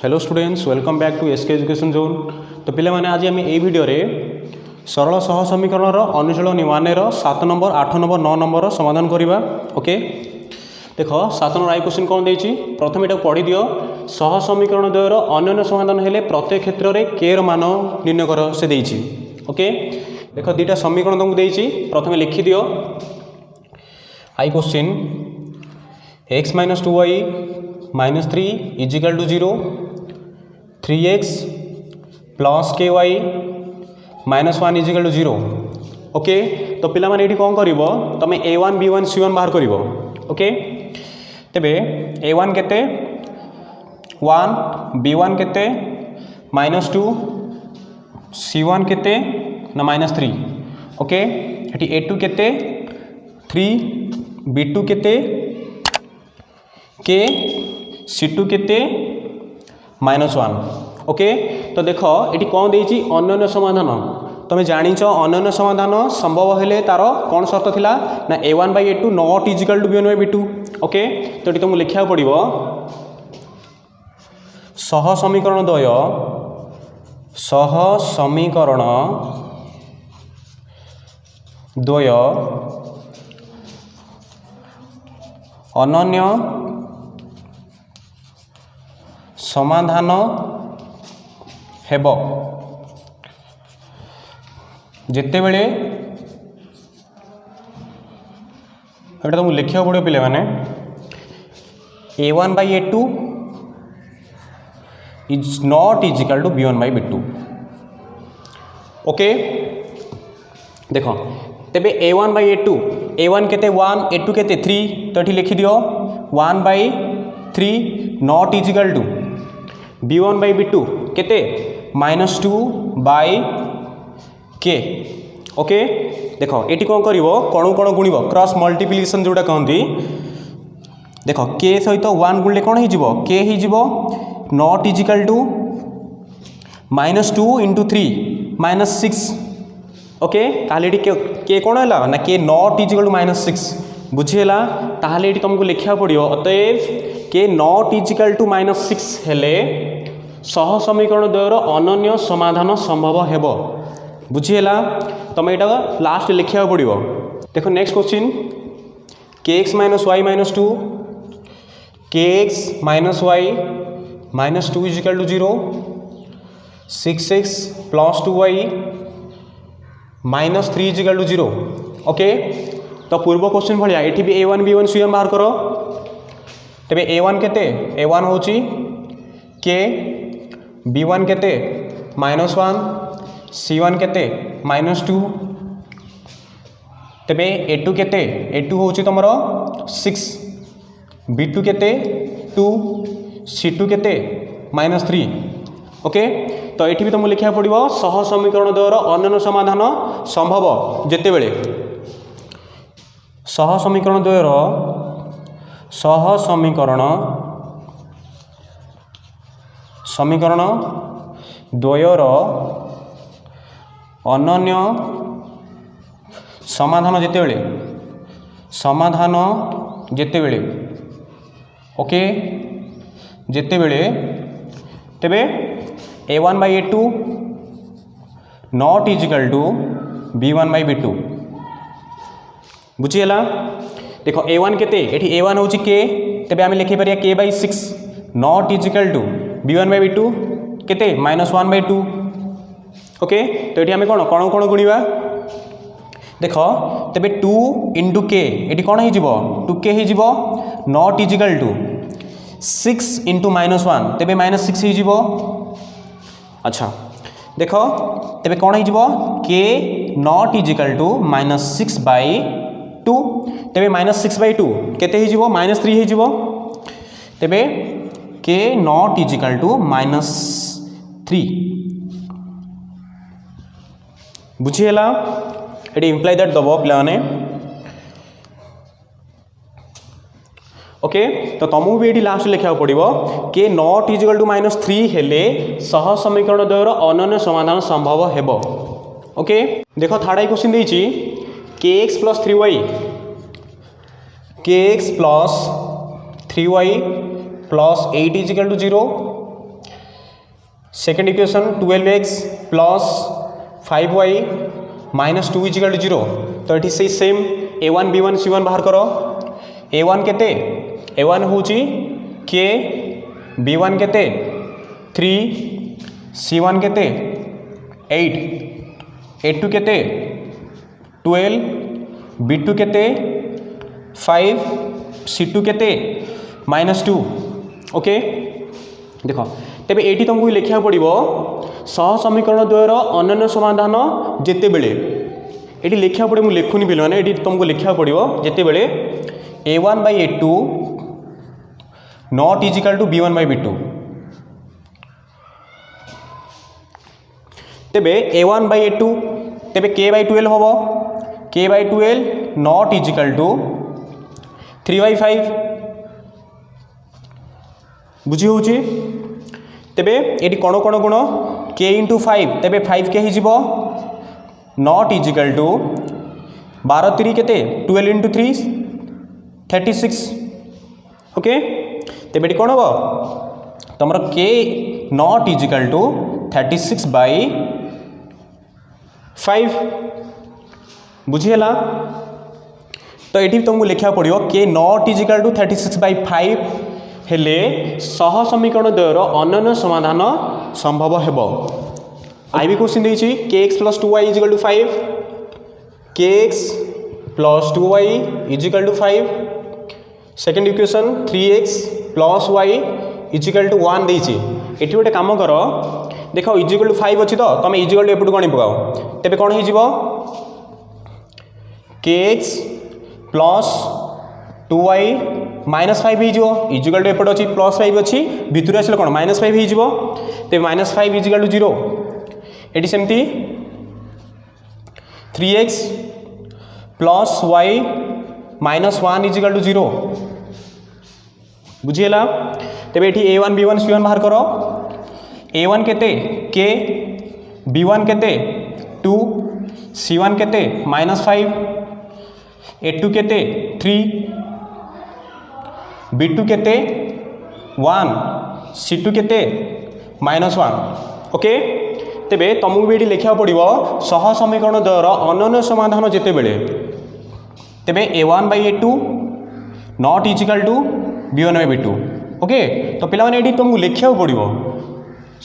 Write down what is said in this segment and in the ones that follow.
Hello students, welcome back to SK education zone. तो पे आज आम ये भिडियो सरल सह समीकरण अनुशीलन 1 7 नंबर 8 नंबर 9 नंबर समाधान करवा। ओके देख 7 नंबर आई क्वेश्चन कौन देती प्रथम यहाँ पढ़ी दियो। सह समीकरण द्वयर अन्य समाधान हेले प्रत्येक क्षेत्र में के मान निर्णय कर से देती। ओके देख दुईटा समीकरण तुमको देती प्रथम लिखि दियो। आई question x - 2y - 3 is equal to 0 3x plus ky -1 is equal to 0। Okay तो पिला माने ये कौन कर तुम a1 b1 c1 बाहर कर। ओके तेबे a1 केते 1 b1 केते -2 c1 केते ना -3। ओके ये a2 केते 3 b2 केते के c2 केते -1। ओके तो देख ये कौन देती अन्य समाधान। तुम जाच अन्य समाधान संभव हेले तार कौन शर्त थिला ना a1/a2 not is equal to b1/b2। Okay तो ये तुमको लिखा पड़ो सह समीकरण द्वय अनन्य समाधान हेब जिते बेले तुमको लिखा पड़ो पे a1/a2 is not is equal to b1/b2। Okay देख तेबे a1/a2 a1 केते 1 a2 केते 3 तो ये लिखि दियो 1/3 नॉट इजिकल टू b1/b2 केते -2/k। ओके देख ये कौन कर कण कण गुण क्रॉस मल्टीप्लिकेशन जोटा कहती। देख k सहित 1 गुणले कौन हो k हो नॉट इजिकल टू -2 × 3 -6। ओके ताले के कौन है ना के नॉट इजिकल टू -6 बुझीगला। ताले ये तुमको लिखा पड़ो अतएव के नॉट इजिकल टू -6 हेले सह समीकरण द्वयर अनन्य समाधान संभव हेब बुझीगला। तुम यहाँ लास्ट लिखा पड़ो। देखो next question kx - y - 2 kx - y - 2 is equal to 0 6x plus 2y -3 is equal to 0। Okay तो पूर्व क्वेश्चन भाया ये भी a1 b1 c1 बाहर कर। तेरे a1 केते a1 हूँ k b1 केते -1 c1 केते -2। तेरे a2 केते a2 हूँ तुम 6 b2 केते 2 c2 केते -3। ओके तो ये भी तुमको लिखा पड़ो सह समीकरण द्वयर अन्य समाधान संभव जिते बेले सह समीकरण द्वयर अनन्य समाधान जिते बेले ओके जिते बेले तेबे a1/a2 not is equal to b1/b2 बुझीगला। देख a1 केते ये a1 हूँ k तेबे आम लिखिपर k/6 not is equal to b1/b2 केते -1/2। ओके तो ये आम कौन कण कण गुणा। देख तेबे 2 × k ये कौन हो 2k हो नॉट इजिकल टू 6 × -1 तेबे -6 हो। अच्छा देख तेबे कौन हो k नॉट इजिकल टू -6/2 तेबे -6/2 केते हो -3 हो। तेबे k नॉट इजिकल टू -3 बुझीगला। ये इम्प्लाई दैट दब पे। ओके तो तुमको भी ये लास्ट लिखा पड़ो के नॉट इजिकल टू -3 हेले सह समीकरण द्वयर अनन्य समाधान संभव हेब। ओके देख थर्ड आई क्वेश्चन देती kx + 3y kx + 3y + 8 equal to 0 second equation 12x plus 5y minus 2 is equal to 0 तो ये से सेम a1 b1 c1 बाहर करो a1 केते a1 होची k b1 केते 3 c1 केते 8 a2 केते 12 b2 केते 5 c2 केते -2 ओके देख तेबे एटी तुमको लिखा पड़ो सह समीकरण द्वयर अनन्य समाधान जिते बेले ये लिखा पड़े मुझे लिखुनी पे मैंने ये तुमको लिखा पड़ो जिते बेले a1 by a2 not is equal to b1 by b2 तेबे a1 by a2 तेबे k by 12 हम k by 12 not is equal to 3 by 5 बुझी हो तेबे ये कौन कौन गुण k इंटू 5 तेबे 5 के ही नॉट इज इक्वल टू 12 3 केते 12 इंटू 3 36 ओके तेबे कौन हम तुम k not is equal to 36 by 5 बुझीगला तो ये तुमको लिखा पड़ो k not is equal to 36 by 5 हेले सह समीकरण द्वयर अनन्य समाधान संभव हेब आई भी क्वेश्चन देछि kx plus 2y is equal to 5 kx plus 2y is equal to 5 second equation 3x plus y is equal to 1 देछि एठी गोटे काम कर देख इज इक्वल टू 5 अच्छी तो तुम इज इक्वल टू एपटू गणी पकाओ तेबे कौन हो kx प्लस 2y -5 हो इजिकल टू एपट अच्छी +5 अच्छी भितर आसले कौन -5 हो तो -5 इजिकल टू 0 ये सेमती 3x plus y -1 is equal to 0 बुझीगला तेबे ये a1 b1 c1 बाहर करो a1 केते k b1 केते 2 c1 केते -5 a2 केते 3 b2 केते 1 c2 केते -1 ओके तेबे तुमको भी ये लिखा पड़ो सह समीकरण द्वयर अनन्य समाधान जिते बेले तेबे a1 by a2 not is equal to b1 by b2 okay तो पिला माने ये तुमको लिखा पड़ो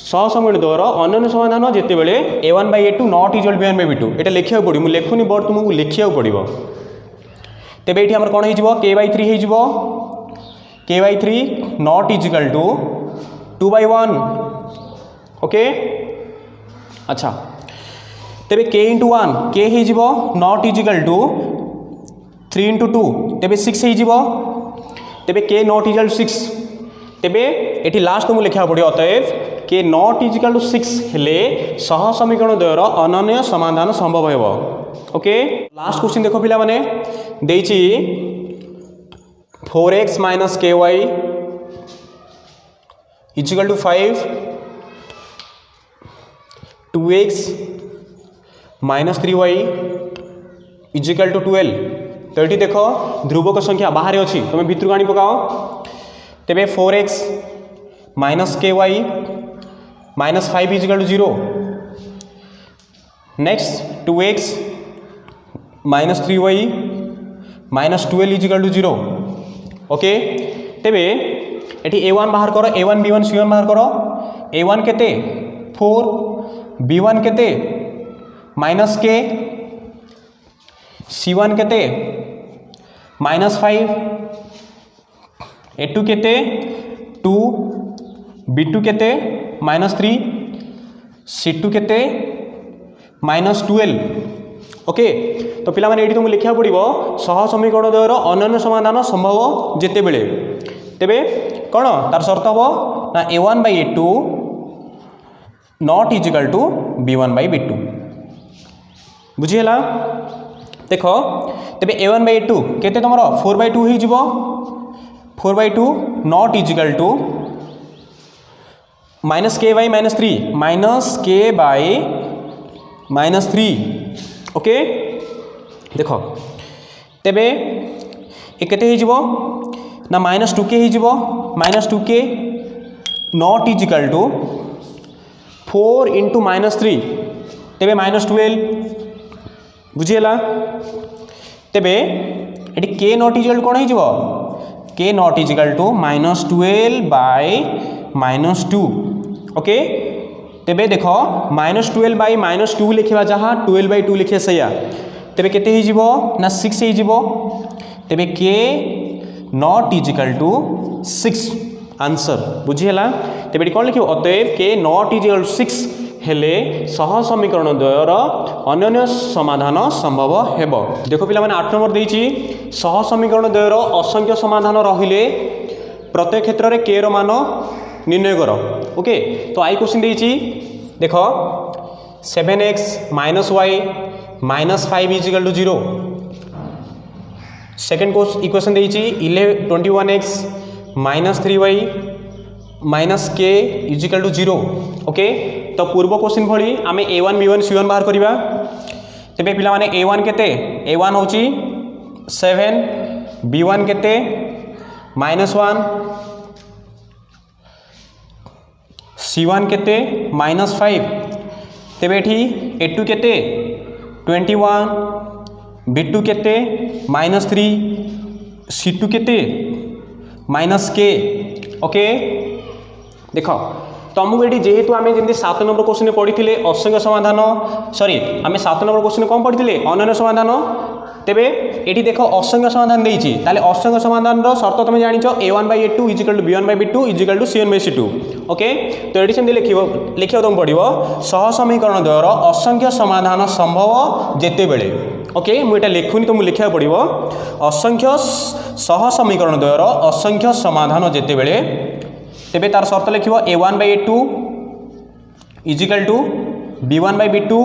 सह समीकरण द्वयर अनन्य समाधान जिते बेले a1 by a2 not is equal to b1 by b2 ये लिखा पड़ो मुझे लिखुनी बट तुमको लिखा पड़ो तेबे ये कौन हो k by 3 हो k by 3 not is equal to 2 by 1 okay अच्छा तेबे k इंटू 1 k हो not is equal to 3 into 2 तेबे 6 हो तेबे k not is equal to 6 तेबे ये लास्ट तुमको लिखा पड़ो अतएव k not is equal to 6 हेले सह समीकरण द्वयर अनन्य समाधान संभव हेब ओके लास्ट क्वेश्चन देखो पिला माने देछि 4x minus ky is equal to 5 2x minus 3y is equal to 12 तो ये देख ध्रुवक संख्या बाहर अच्छी तुम भितर आनी पकाओ तेबे 4x minus ky -5 is equal to 0 next 2x minus 3y -12 is equal to 0 okay तेबे ये a1 बाहर करो a1 b1 c1 बाहर करो a1 केते 4 b1 केते -k c1 केते -5 a2 केते 2 b2 केते -3 c2 केते -12 ओके तो पिला माने ये तुमको लिखा पड़ो सह समीकरण द्वयर अनन्य समाधान संभव जिते बेले तेबे कौन तार शर्त हम ना a1 by a2 not is equal to b1 by b2 बुझीगला देख तेबे a1 by a2 केते तुम 4 by 2 हो 4 by 2 not is equal to -k by -3 -k by -3 okay देख तेबे ये केते हो ना -2k हो -2k not is equal to 4 into -3 तेबे -12 बुझीगला। तेबे ये के नॉट इजिकल कौन हो k not is equal to -12 by -2 okay. तेबे देख -12 बाय -2 लिखा जहाँ 12 बाय 2 लिखे सैया तेबे केते ही जीवो ना 6 ही जीवो। तेबे के नॉट इजिकल टू 6 आंसर बुझीगला। तेबे कौन लिखो अतएव के नॉट इजिकल 6 हेले सह समीकरण द्वयर अन्य समाधान संभव हेबो। देखो पिला माने 8 नंबर देइछि सह समीकरण द्वयर असंख्य समाधान रहिले प्रत्येक क्षेत्र रे के रो मान निर्णय कर ओके। तो आई क्वेश्चन देइछि देखो 7x - y - 5 is equal to 0। Second equation देइछि 21x - 3y - k is equal to 0 okay. तो पूर्व क्वेश्चन भली आमे a1 b1 c1 बाहर करिबा। तेबे पिला माने a1 केते a1 होची 7 b1 केते -1 c1 केते -5। तेबे एठी a2 केते 21 b2 केते -3 c2 केते -k ओके। देखो तुमको ये जेहेतु आम जमी 7 नंबर क्वेश्चन पढ़ी असंख्य समाधान सॉरी आम 7 नंबर क्वेश्चन कौन पढ़ी अन्य समाधान। तेबे ये देख असंख्य समाधान देती असंख्य समाधान शर्त तुम जान a1 by a2 equal to b1 by b2 equal to c1 by c2 okay. तो ये सेमती लिखा तुम पड़ो सह समीकरण द्वयर असंख्य समाधान संभव जेते बेले ओके। मुझे लिखुनी तुमको लिखा पड़ो असंख्य सह समीकरण द्वयर असंख्य समाधान जेते बेले तेबे तार शर्त लिखिबो a1 by a2 equal to b1 by b2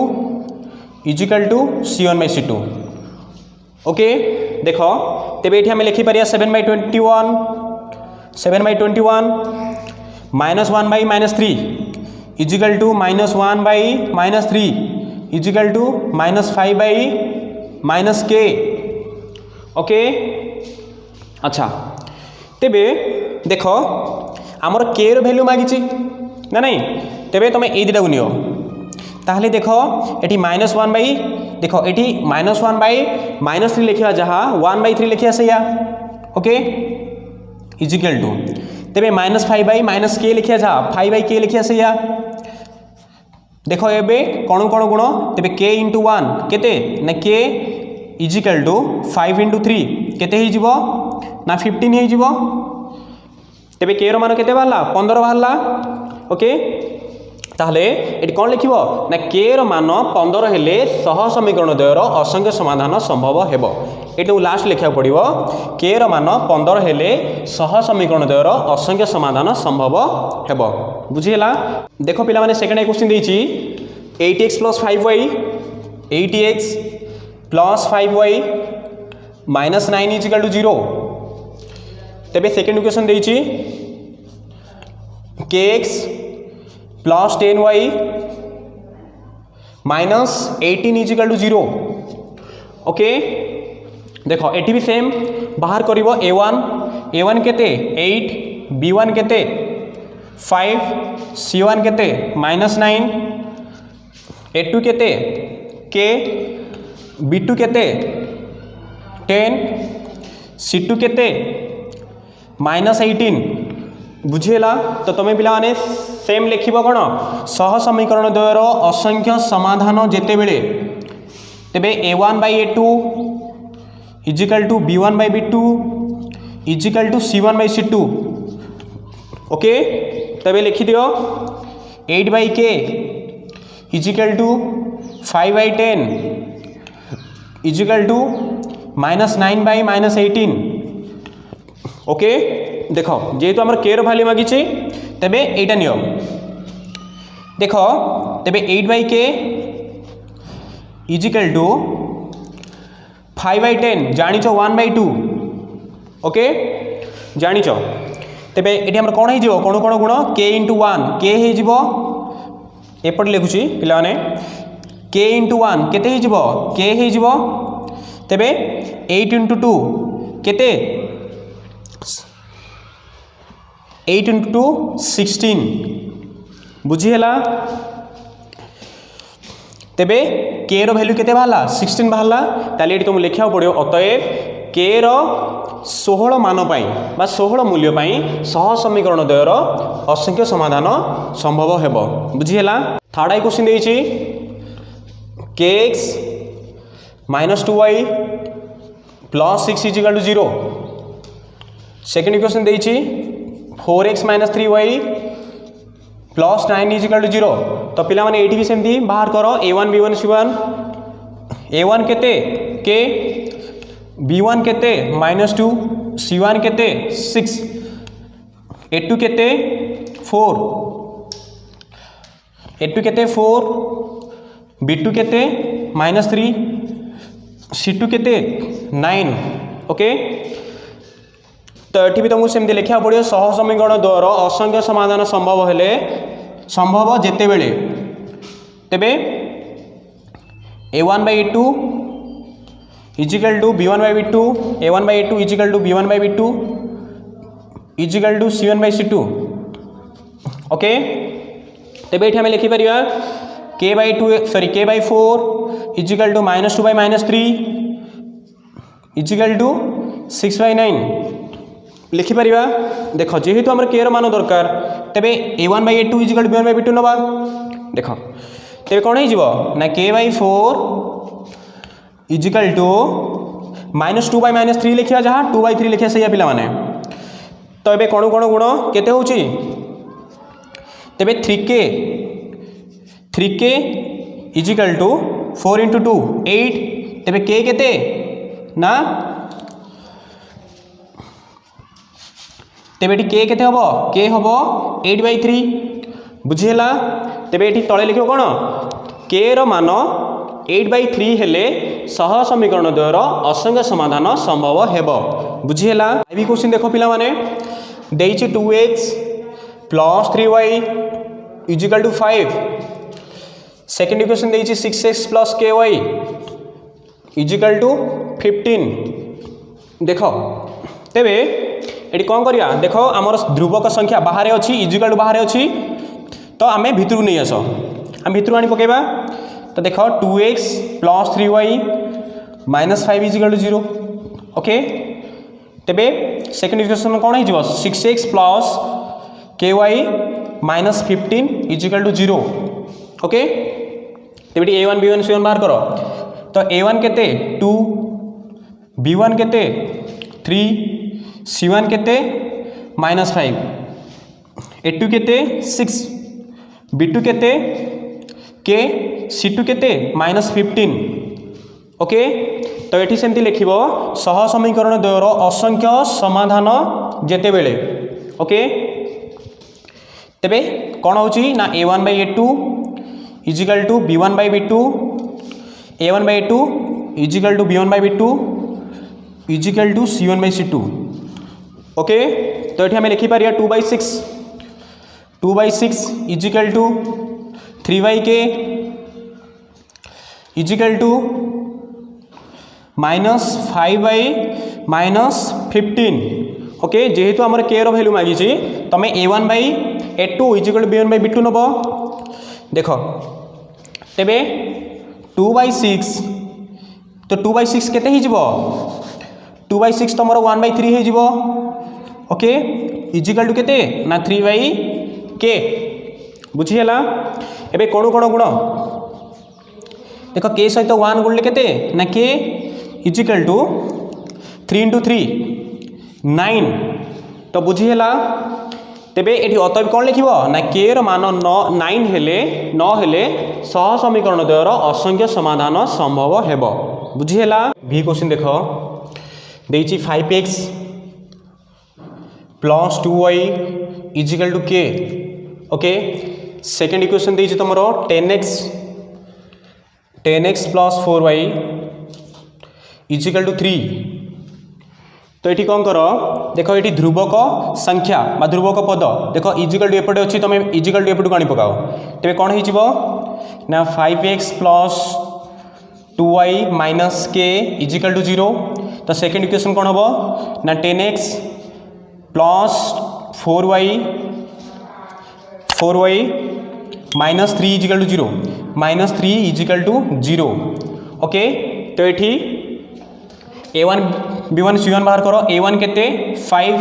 equal to c1 by c2 okay. देख तेबे ये आम लिखिपर 7 by 21 -1 by -3 is equal to -1 by -3 is equal to -5 by -k okay. अच्छा तेबे देख आमर के रो वैल्यू मागिची ना नहीं तेबे तुम ए दुटा को नियो ताहले देख ये -1 बाय देख ये -1 बाय -3 लिखा जहाँ 1 बाय 3 लिखा सैया ओके इजिकल टू तेबे -5 बाय -k लिखा जहाँ 5 बाय k लिखा सैया। देख ए कौन कौन गुण तेबे k इंटू 1 केते ना k इजिकल टू 5 इंटू 3 केते ही जीवो ना 15 ही जीवो। तेबे के रो मान केते बाहरला 15 बाहरला ओके। ताहले एटी कौन लिखिबो ना के रो मान 15 हेले सह समीकरण द्वयर असंख्य समाधान संभव हेबो। एटू लास्ट लिखा पड़ो के रो मान 15 हेले सह समीकरण द्वयर असंख्य समाधान संभव हेबो बुझीला। देखो पिला माने सेकंड क्वेश्चन देछि 8x + 5y 8x + 5y -9 is equal to 0। तेबे सेकंड इक्वेशन देछि kx + 10y -18 is equal to 0 okay. देख एटी भी सेम बाहर करिवो a1 केते 8 b1 केते 5 c1 केते -9 a2 केते k b2 केते 10 c2 केते -18 बुझीगला। तो तुम पिला माने सेम लिखिब कौन सह समीकरण द्वयर असंख्य समाधान जेते बेले तेबे a1 by a2 equal to b1 by b2 equal to c1 by c2 okay. तेबे लिखि दियो 8 by k is equal to 5 by 10 equal to -9 by -18 okay. देख जेहेतु आम के वैल्यू मागिछि तेबे एटा नियो देख तेबे 8 by k is equal to 5 by 10 जानिच 1 बाय 2 ओके जानिच। तेबे एटी हमर कोन हे कोण कोण गुण k इंटू 1 k हे जिवो एपट लिखुछि पिला माने k इंटू 1 केते हे जिवो k हे जिवो। तेबे 8 इंटू 2 केते 8 इंटू 2 16 बुझीगला तेबे के रो वैल्यू केते बाहला 16 बाहला ताले एटी तुम लिखिया पड़ियो अतएव के रो 16 मान पाई बा 16 मूल्य पाई सह समीकरण द्वयर असंख्य समाधान संभव हेबो बुझिहेला। थर्ड आई क्वेश्चन देइछि kx - 2y + 6 = 0। सेकंड इक्वेशन देइछि 4x - 3y + 9 = 0। तो पिला माने एठी भी सेमती बाहर करो a1 b1 c1 a1 केते k b1 केते -2 c1 केते 6 a2 केते 4 a2 केते 4 b2 केते -3 c2 केते 9 ओके। तो ये भी तुमको सेमती लिखा पड़ो सह समीकरण द्वार असंख्य समाधान संभव हेले संभव जेते बेले तेबे a1 by a2 equal to b1 by b2 a1 by a2 equal to b1 by b2 equal to c1 by c2 okay. तेबे ये आम लिखिपर k by 4 is equal to -2 by -3 is equal to 6 by 9 लिखिपर। देख जेहेतु आम के मान दरकार तेबे a1 by a2 equal to b1 by b2 नवा देख तेबे कौन हो ना k by 4 is equal to -2 by -3 लिखा जहाँ 2 by 3 लिखा सही पिला माने। तो ये कौन कौन गुण केते होची तेबे 3k इजिकल टू 4 × 2 8 तेबे k केते ना तेबे के केते हबो k हबो 8 by 3 बुझिहेला। तेबे एठी तळे लिखियो कोन k रो मान 8 by 3 हेले सह समीकरण द्वयर असंख्य समाधान संभव हेबो बुझिहेला। आइबी क्वेश्चन देखो पिला माने देइछि 2x + 3y is equal to 5। Second equation देइछि 6x + ky इजिकल टू 15 देखो। तेबे एटी कौन करिया देखो आमर ध्रुवक संख्या बाहर अच्छी इजिकल टू बाहर अच्छी तो आम भितर नहीं आस आम भितर आनी पकेबा। तो देख 2x + 3y - 5 is equal to 0 okay. तेबे सेकंड इक्वेशन कौन हो 6x + ky - 15 is equal to 0 okay. तेबे a1 b1 c1 बाहर करो। तो a1 केते 2 b1 केते 3 c1 केते -5 a2 केते 6 b2 केते k c2 केते -15 ओके। तो ये सेमती लिखिबो सह समीकरण द्वयर असंख्य समाधान जेते बेले ओके। तेबे कौन होची ना a1 by a2 equal to b1 by b2 a1 by a2 equal to b1 by b2 equal to c1 by c2 okay. तो ये आम लिखिपर 2 by 6 is equal to 3 by k is equal to -5 by -15 okay. जेहेतु आमर के रो value मागी तमें a1 by a2 equal to b1 by b2 नब देख। तेबे 2 by 6 तो 2 by 6 केते ही जीवो 2 by 6 तुम 1 by 3 हो ओके इजिकल टू केते ना 3 by k बुझीगला। एबे कौन कौन गुण देख k सहित 1 गुणले केते ना k इजिकल टू 3 × 3 9 तो बुझीगला। तेबे एठी अतएव कौन लिखिबो ना k रो मान 9 हेले 9 हेले सह समीकरण द्वयर असंख्य समाधान संभव हेबो बुझीगला। भी क्वेश्चन देखो देइछि 5x + 2y is equal to k okay. Second equation देइछि तमरो 10x + 4y इजिकल टू 3 तो ये कौन कर देख ये ध्रुवक संख्या बा ध्रुवक पद देख इजिकल टू एपटे अच्छी तुम इजिकल टू एपटू आनी पकाओ तेरे कौन हो ना 5x + 2y - k is equal to 0 तो सेकंड इक्वेशन कौन हम ना 10x + 4y -3 is equal to 0 -3 is equal to 0 okay. तो ये a1 b1 c1 बाहर करो a1 केते 5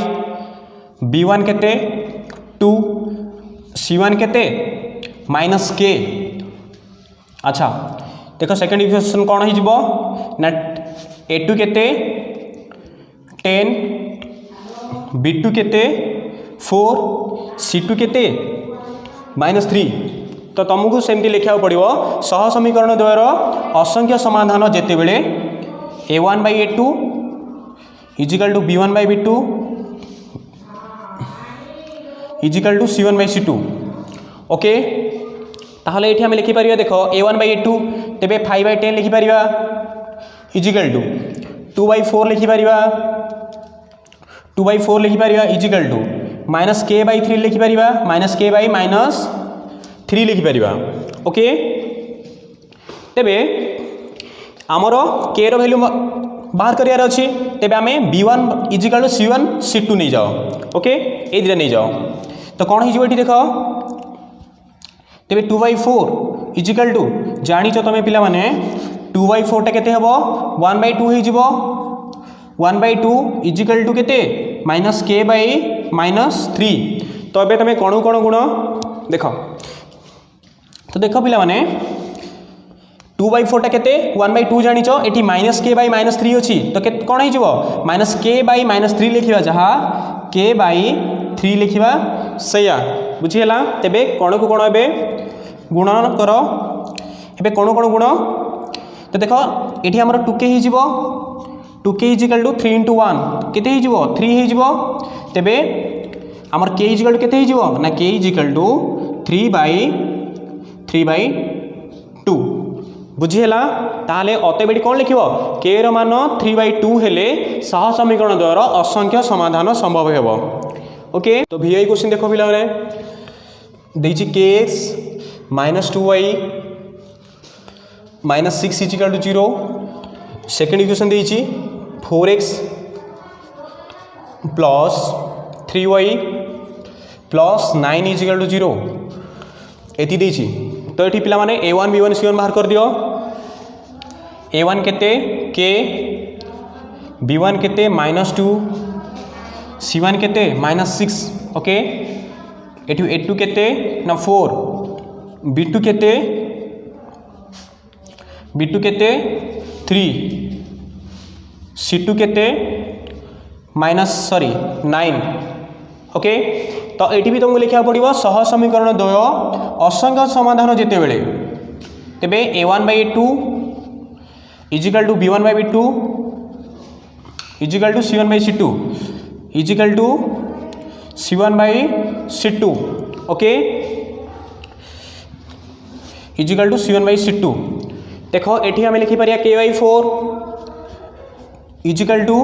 b1 केते 2 c1 केते -k। अच्छा देखो सेकंड इक्वेशन कौन हो ना a2 केते 10 b2 केते 4 c2 केते -3। तो तुमको सेमती लिखा पड़ो सह समीकरण द्वयर असंख्य समाधान जिते बड़े a1 by a2 equal to b1 by b2 equal to c1 by c2 okay. ताहले ये आम लिखिपर देख a1 by a2 तेरे 5 by 10 लिखिपर इजिकल टू 2 by 4 लिखिपर 2 by 4 लिखिपर इजिकल टू -k by 3 लिखिपर -k by -3 लिखिपर ओके। तेबे आमर k रो वैल्यू बाहर करार अच्छी तेबे आम b1 is equal to c1 c2 नहीं जाओ ओके ये दुटा नहीं जाओ। तो कौन हो देख तेबे 2 by 4 इजिकल टू जानिच तुम पिला माने 2 by 4 टा केते हबो 1 by 2 हो 1 by 2 इजिकल टू केते -k by -3। तो अबे तुम कौन कौन गुण देख तो देख पिला माने 2 by 4 टा केते 1 by 2 जानिच एठी -k by -3 अच्छी तो कौन हो -k by -3 लिखा जहाँ k by 3 लिखा सैया बुझीगला। तेबे कौन को कौन ए गुणन कर ए कौन कौन गुण तो देख ये आमर 2k हो 2k इजिकल टू 3 into 1 केते हो 3 हो तेबे आमर k इजिकल टू केते हो ना k इजिकल टू 3/2 बुझीगला। ताहले अतएव कौन लिख k रो मान 3/2 हेले सह समीकरण द्वारा असंख्य समाधान संभव हेब ओके। तो vi क्वेश्चन देखो पिला देछि kx -2y -6 is equal to 0। Second equation देछि 4x plus 3y plus 9 is equal to 0 एति देछि। तो ये पिला माने a1 b1 c1 बाहर कर दियो a1 केते k b1 केते -2 c1 केते -6 ओके। एटू a2 केते ना 4 b2 केते 3 c2 केते -9 ओके। तो ये भी तुमको लिखा पड़ो सह समीकरण द्वय असंख्य समाधान जिते बड़े तेबे a1 by a2 equal to b1 by b2 equal to c1 by c2 equal to c1 by c2 okay equal to c1 by c2। देखो ये आम लिखिपर k by 4 is equal to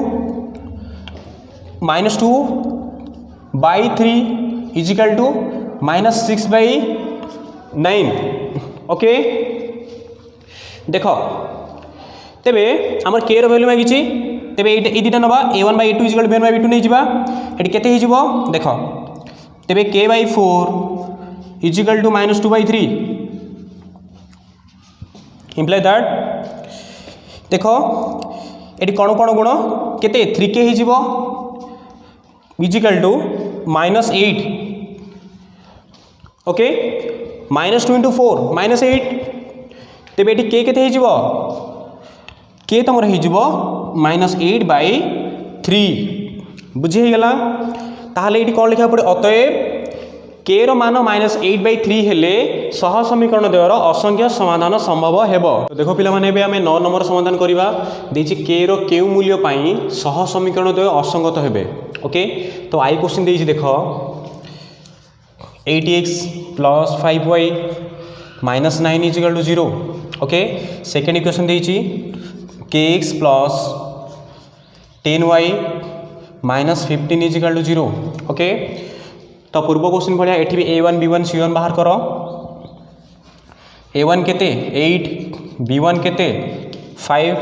-2 by 3 is equal to -6 by 9 okay. देख तेबे आमर k रो value मागिछि तेबे ये दुटा नवा a1 by a2 is equal b1 by b2 नहीं जिबा एटी केते हिजिबो देख तेबे k by 4 is equal to -2 by 3 imply that देख ये कौन कौन गुण केते 3k हिजिबो इजिकल टू -8 ओके -2 into 4 -8 तेबे ये k केते हिजिबो k तुम हिजिबो -8 by 3 बुझीगला। ताहले ये कौन लिखा पड़े अतएव k रो मान -8 by 3 हेले सह समीकरण द्वारा असंख्य समाधान संभव हेब। तो देखो पिला माने आम 9 नंबर समाधान करवा देछि k रो केउ मूल्य पाई सह समीकरण द्वय असंगत हेबे ओके। तो आई क्वेश्चन देछि देखो 8x plus 5y -9 is equal to 0 okay. Second equation देछि kx plus 10y -15 is equal to 0 okay. तो पूर्व क्वेश्चन भाया एठी भी a1 b1 c1 बाहर करो a1 केते 8 b1 केते 5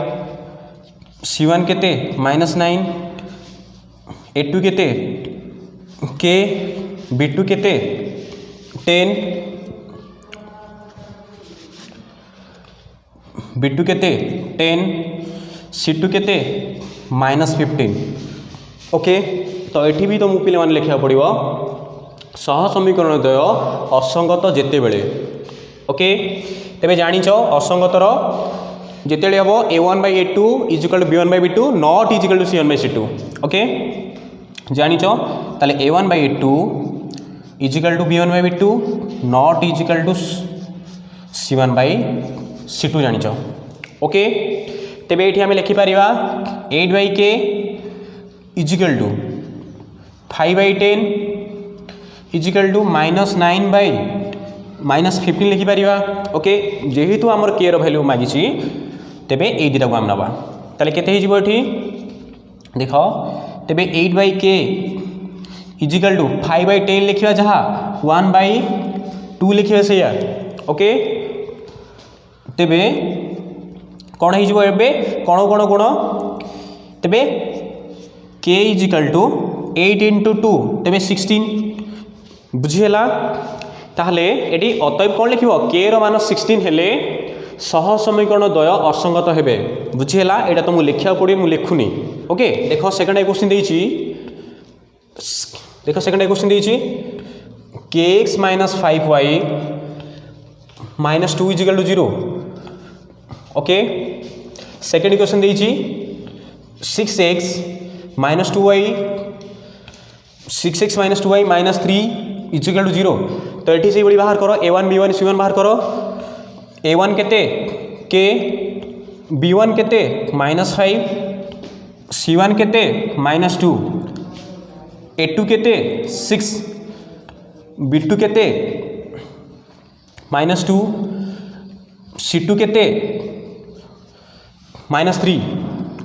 c1 केते -9 a2 केते k b2 केते 10 B2 केते 10, C2 केते -15। ओके तो ये भी तुमको पिले माने लिखा पड़ो सह समीकरण द्वय असंगत जेते बेले। ओके तेबे जानिछ असंगतर जेते हम A1/A2 is equal B1/B2 not is equal to C1/C2। Okay जानिछ ताले A1/A2 is equal to B1/B2 not is equal to C1/C2 जानिछ। ओके तेबे ये आम लिखिपर 8/k is equal to 5/10 is equal to -9/-15 लिखिपर। ओके जेहेतु आमर के भैल्यू मागिছি तेबे ए दुटा को आम नवा ताले केते हिजिबो एठी देख तेबे 8/k इजिकल टू 5/10 लिखिबा जहा 1/2 लिखिबा से। ओके तेबे कौन हो कौन कौन गुण तेबे k इजिकल टू 8 × 2 तेबे 16 बुझीगला। ताहले एटी अतएव कौन लिखिबो k रो मान 16 हेले सह समीकरण द्वय असंगत हेबे। बुझीगला एटा तो मु लिखिया पड़े मु लिखुनी। ओके देखो सेकंड क्वेश्चन देइछि देखो सेकंड क्वेश्चन देइछि kx - 5y -2 is equal to 0। Okay second question देइछि 6x - 2y 6x - 2y -3 is equal to 0। तो ये से बाहर करो A1 B1 C1 बाहर करो। A1 केते k B1 केते -5 C1 केते -2 A2 केते 6 B2 केते -2 C2 केते -3।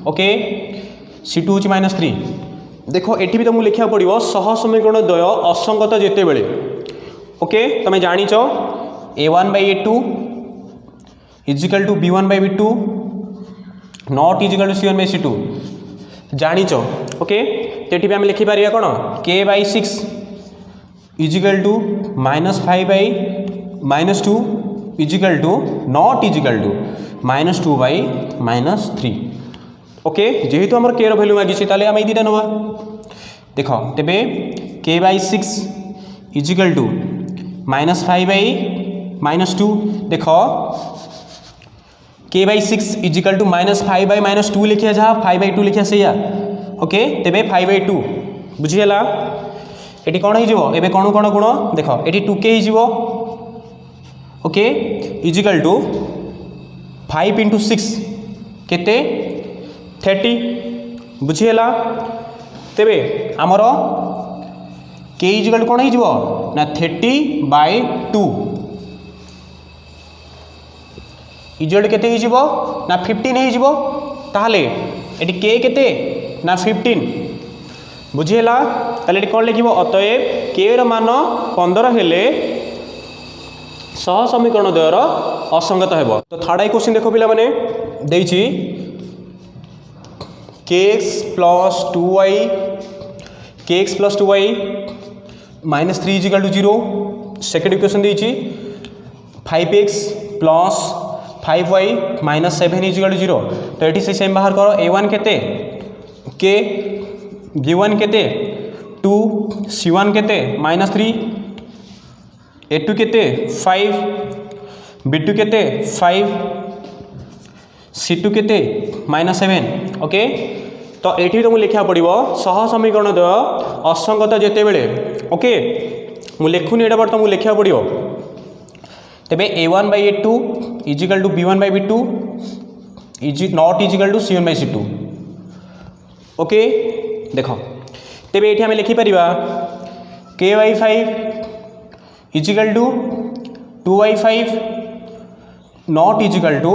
ओके C2 होची -3। देखो एठी भी तुमको लिखा पड़ो सह समीकरण द्वय असंगत जेते बेले। ओके तुम जानिच A1/A2 is equal to B1/B2 not is equal to C1/C2 जानिच। ओके तो ये आम लिखिपर कौन k/6 is equal to -5/-2 is equal to not is equal to -2/-3। Okay जेहेतु आम के भैल्यू मागिছি ताले आम ये नवा देख तेबे k/6 इजिकल टू -5/-2 देख k/6 इजिकल टू -5/-2 लिखिया जहाँ 5/2 लिखिया से। ओके तेबे 5/2 बुझीगला। ये कौन हो कौन कौन गुण देख ये 2k हो। ओके इजिकल टू 5 × 6 केते 30 बुझीगला। तेबे आमर k इजिकल कौन हो ना 30/2 इजिकल केते हो ना 15 हो। ताहले एटी k केते ना 15 बुझीगला। ताले एटी कौन लिखिबो अतएव k रो मान 15 हेले सह समीकरण द्वयर असंगत हेबो। तो थर्ड क्वेश्चन देखो पिला माने देइछि kx + 2y -3 is equal to 0। Second equation देइछि 5x + 5y -7 इजिकल टू 0। तो ये से सेम बाहर करो A1 केते k B1 केते 2 C1 केते -3 A2 केते 5 B2 केते 5 C2 केते -7। ओके तो ये तुमको लिखा पड़ो सह समीकरण द्वय असंगत जेते बेले। ओके मु लिखुनी एटा बट तुमको लिखा पड़ो तेबे A1/A2 is equal to B1/B2 not is equal to C1/C2। Okay देख तेबे ये आम लिखिपर k/5 equal to 2/5 not is equal to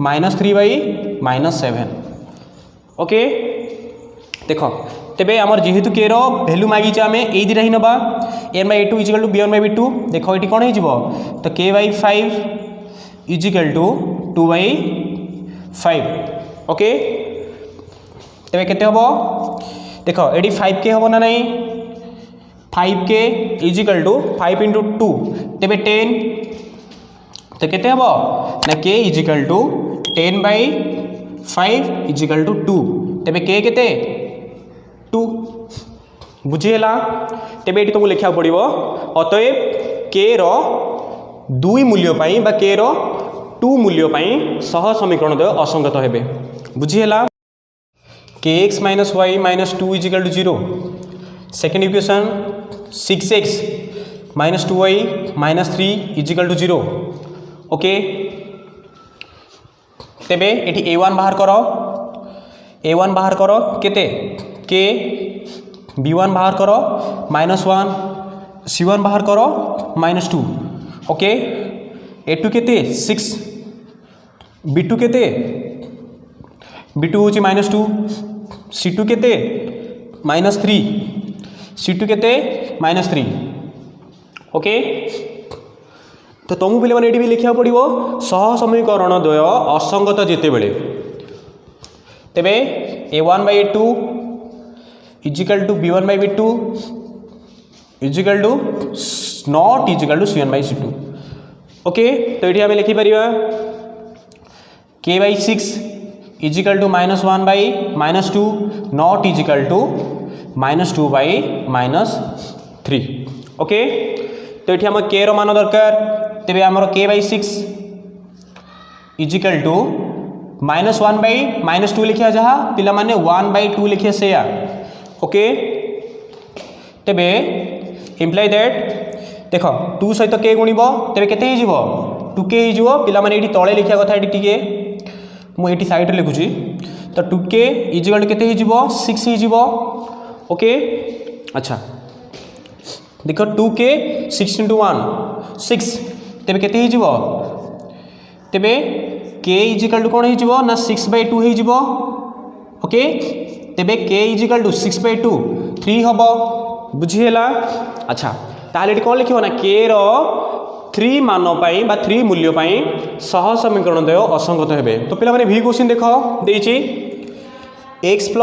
-3/-7। Okay देख तेबे आमर जेहेतु के भैल्यू मागिचे आम ये दुटा ही नवा A1/A2 इजिकल टू B1/B2 देख ये कौन हो तो k/5 इजिकल टू 2/5। ओके तेबे केते हबो देख ये 5k हम ना नहीं 5k इजिकल टू 5 × 2 तेबे 10 तो केते हबो ना k is equal to 10/5 equal to 2 तेबे के केते 2 बुझीला तेबे एटी तुमको लिखा पड़ो अतएव के रो 2 मूल्य पाई बा के रो 2 मूल्य पाई सह समीकरण द्वय असंगत हेबे बुझीला kx - y - 2 is equal to 0 second equation 6x - 2y - 3 is equal to 0 okay तेबे एटी a1 बाहर करो केते के b1 बाहर करो -1 c1 बाहर करो -2 ओके a2 केते 6 b2 केते b2 होची -2 c2 केते -3 c2 केते -3 ओके तो तुमको पे मैंने ये भी लिखा पड़ो सह समीकरण द्वय असंगत जिते बेले तेबे a1/a2 is equal to b1/b2 equal to not is equal to c1/c2 okay तो ये आम लिखिपर k/6 is equal to -1/-2 not is equal to -2/-3 okay तो ये आम के मान दरकार तेबे आमर k/6 इजिकल टू -1/-2 लिखा जहाँ पिला माने 1/2 लिखे से ओके तेबे इम्प्लाई दैट देख 2 सहित के गुणिब तेबे केते हो 2k हो पिला माने ये तले लिखा कथा ये मुझे साइड लिखुची तो 2k इजिकल टू केते हो 6 हो ओके अच्छा देख 2k 6 × 1 6 तेबे केते हो तेबे k इजिकल टू कौन हो ना 6/2 हो ओके तेबे k इजिकल टू 6/2 3 हम बुझीला अच्छा ताले कौन लिखो ना k रो 3 मान पाई बा 3 मूल्य पाई सह समीकरण द्वय असंगत हेबे तो पिला माने v क्वेश्चन देखो देछि x +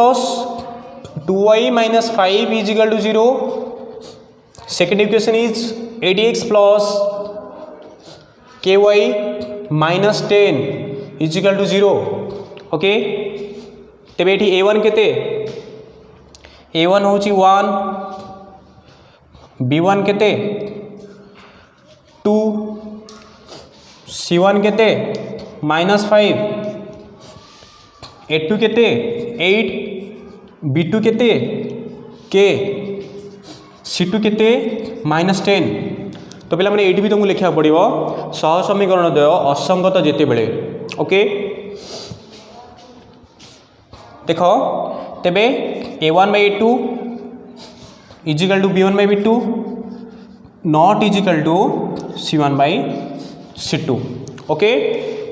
2y - 5 is equal to 0 second equation is 8x + ky - 10 equal to 0 okay तेबे एठी a1 केते a1 होची 1 b1 केते 2 c1 केते -5 a2 केते 8 b2 केते k c2 केते -10 तो पिला मैंने ये भी तुमको लिखा पड़ो सह समीकरण द्वय असंगत जिते बेले ओके देख तेबे a1/a2 is equal to b1/b2 not is equal to c1/c2 okay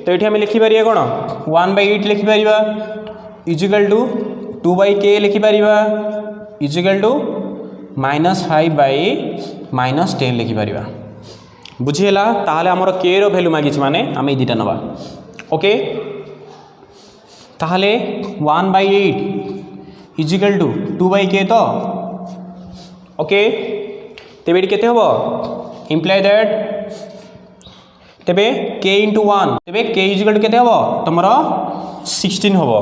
तो ये आम लिखिपर कौन 1/8 लिखिपर इजिकल टू 2/k लिखिपर इजिकल टू -5/-10 लिखिपर बुझीला ताहले आमर k रो वैल्यू मागिच माने आम ये दुटा नवा ओके ताहले 1/8 इजिकल टू 2/k तो ओके तेबे केते हबो इम्प्लाई दैट तेबे k × 1 तेबे k इजिकल टू केते हबो तमरो 16 हबो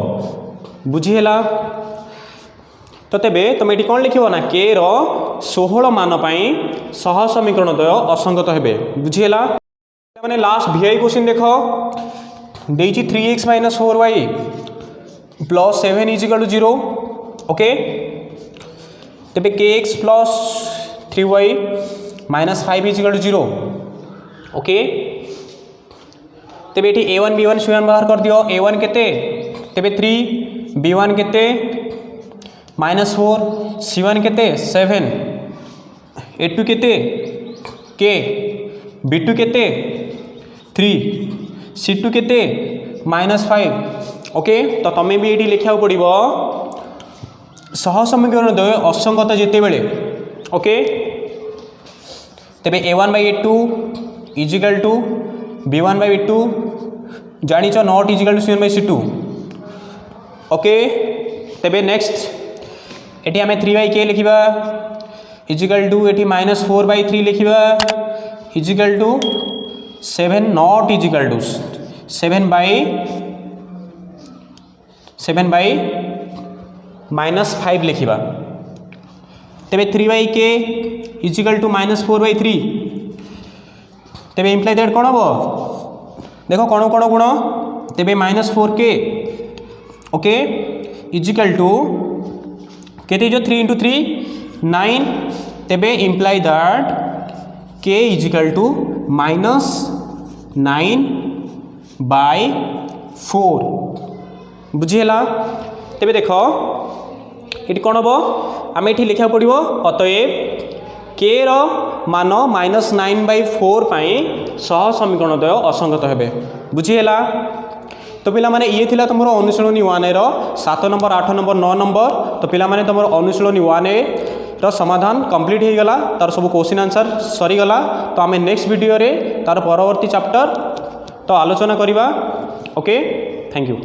बुझीला तो तेबे तुम ये कौन लिखो ना k रो 16 मान पाई सह समीकरण द्वय असंगत हेबे बुझीला माने लास्ट vi क्वेश्चन देखो देछि 3x - 4y + 7 is equal to 0 okay तेबे kx + 3y - 5 is equal to 0 okay तेबे एठी a1 b1 c1 बाहर कर दियो a1 केते तेबे 3 b1 केते -4 c1 केते 7 a2 केते k b2 केते 3 c2 केते -5 ओके तो तुम्हें भी ये लिखा पड़ो सह समीकरण द्वय असंगत जिते बेले ओके तेबे a1/a2 इजिकल टू b1/b2 जानिच not is equal to c1/c2 okay तेबे नेक्स्ट एटी आम 3/k लिखा इजिकल टू एटी -4/3 लिखा is equal to 7 not is equal to 7/3 7/-5 लिखा तेरे 3/k इजिकल टू -4/3 तेरे इम्प्लाई दैट कौन हम देख कौन कौन गुण तेरे -4k ओके इजिकल टू के 3 × 3 9 तेरे imply that k is equal to -9/4 बुझीगला तेरे देख ये कौन हम आम ये लिखा पड़ो अतएव k मान -9/4 सह समीकरण द्वय असंगत हे बुझीगला तो पिला माने ये थिला तुम अनुशीलनी 1 रो 7 नंबर 8 नंबर 9 नंबर तो पिला माने तुम अनुशीलनी 1 रो समाधान कंप्लीट हो गला तार सब क्वेश्चन आंसर सरीगला तो आम नेक्स्ट वीडियो रे तार परवर्ती चैप्टर तो आलोचना करवा ओके थैंक यू।